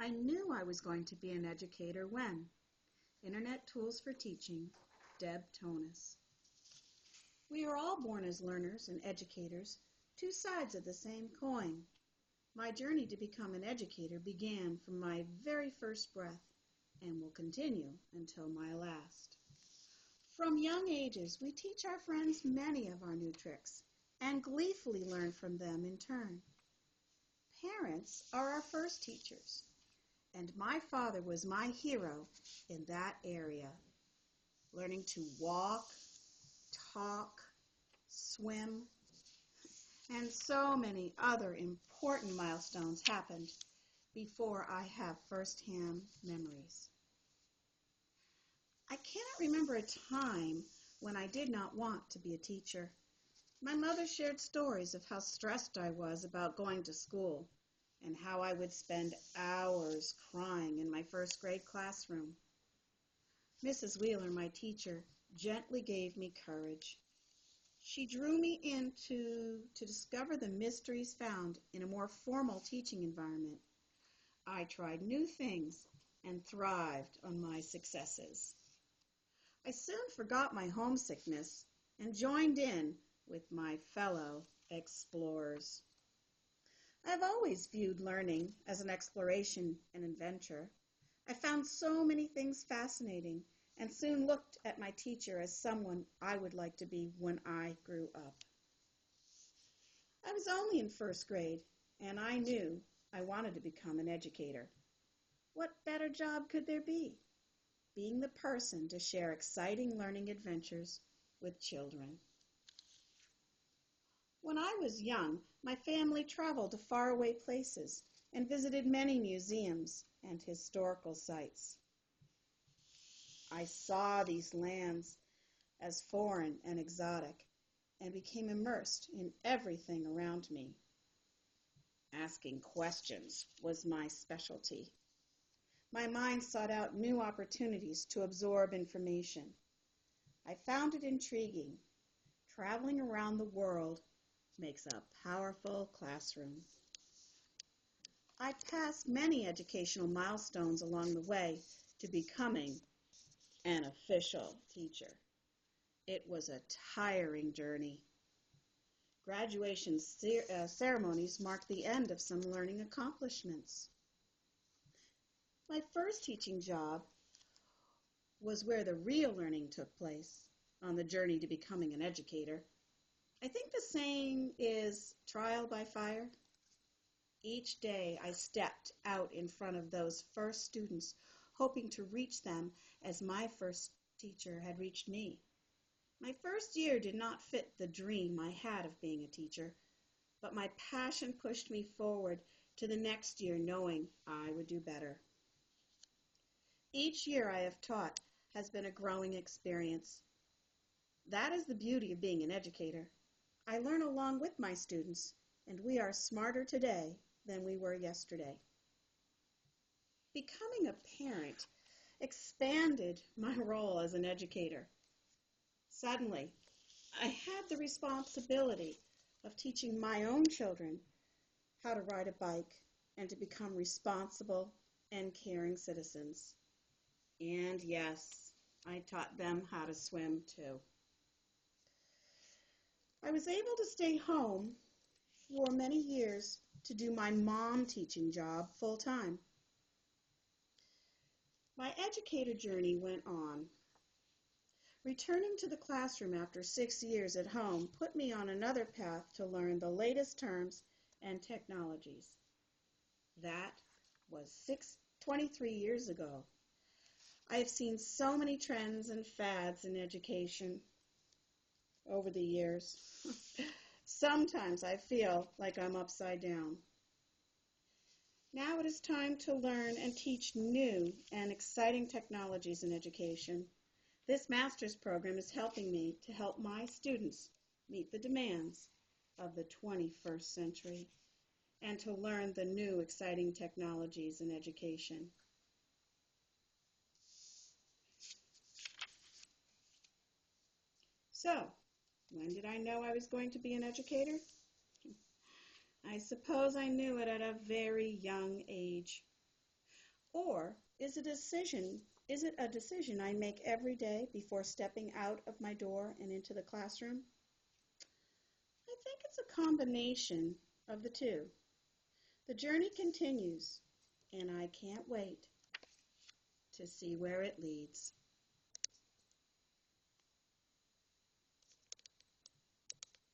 I knew I was going to be an educator when Internet Tools for Teaching, Deb Thonus. We are all born as learners and educators, two sides of the same coin. My journey to become an educator began from my very first breath and will continue until my last. From young ages, we teach our friends many of our new tricks and gleefully learn from them in turn. Parents are our first teachers, and my father was my hero in that area. Learning to walk, talk, swim, and so many other important milestones happened before I have first-hand memories. I cannot remember a time when I did not want to be a teacher. My mother shared stories of how stressed I was about going to school and how I would spend hours crying in my first grade classroom. Mrs. Wheeler, my teacher, gently gave me courage. She drew me in to discover the mysteries found in a more formal teaching environment. I tried new things and thrived on my successes. I soon forgot my homesickness and joined in with my fellow explorers. I've always viewed learning as an exploration and adventure. I found so many things fascinating and soon looked at my teacher as someone I would like to be when I grew up. I was only in first grade, and I knew I wanted to become an educator. What better job could there be? Being the person to share exciting learning adventures with children. When I was young, my family traveled to faraway places and visited many museums and historical sites. I saw these lands as foreign and exotic and became immersed in everything around me. Asking questions was my specialty. My mind sought out new opportunities to absorb information. I found it intriguing. Traveling around the world makes a powerful classroom. I passed many educational milestones along the way to becoming an official teacher. It was a tiring journey. Graduation ceremonies marked the end of some learning accomplishments. My first teaching job was where the real learning took place on the journey to becoming an educator. I think the saying is trial by fire. Each day I stepped out in front of those first students, hoping to reach them as my first teacher had reached me. My first year did not fit the dream I had of being a teacher, but my passion pushed me forward to the next year knowing I would do better. Each year I have taught has been a growing experience. That is the beauty of being an educator. I learn along with my students, and we are smarter today than we were yesterday. Becoming a parent expanded my role as an educator. Suddenly, I had the responsibility of teaching my own children how to ride a bike and to become responsible and caring citizens. And yes, I taught them how to swim too. I was able to stay home for many years to do my mom teaching job full time. My educator journey went on. Returning to the classroom after 6 years at home put me on another path to learn the latest terms and technologies. That was 23 years ago. I have seen so many trends and fads in education over the years. Sometimes I feel like I'm upside down. Now it is time to learn and teach new and exciting technologies in education. This master's program is helping me to help my students meet the demands of the 21st century and to learn the new exciting technologies in education. So, when did I know I was going to be an educator? I suppose I knew it at a very young age. Or is it a decision I make every day before stepping out of my door and into the classroom? I think it's a combination of the two. The journey continues, and I can't wait to see where it leads.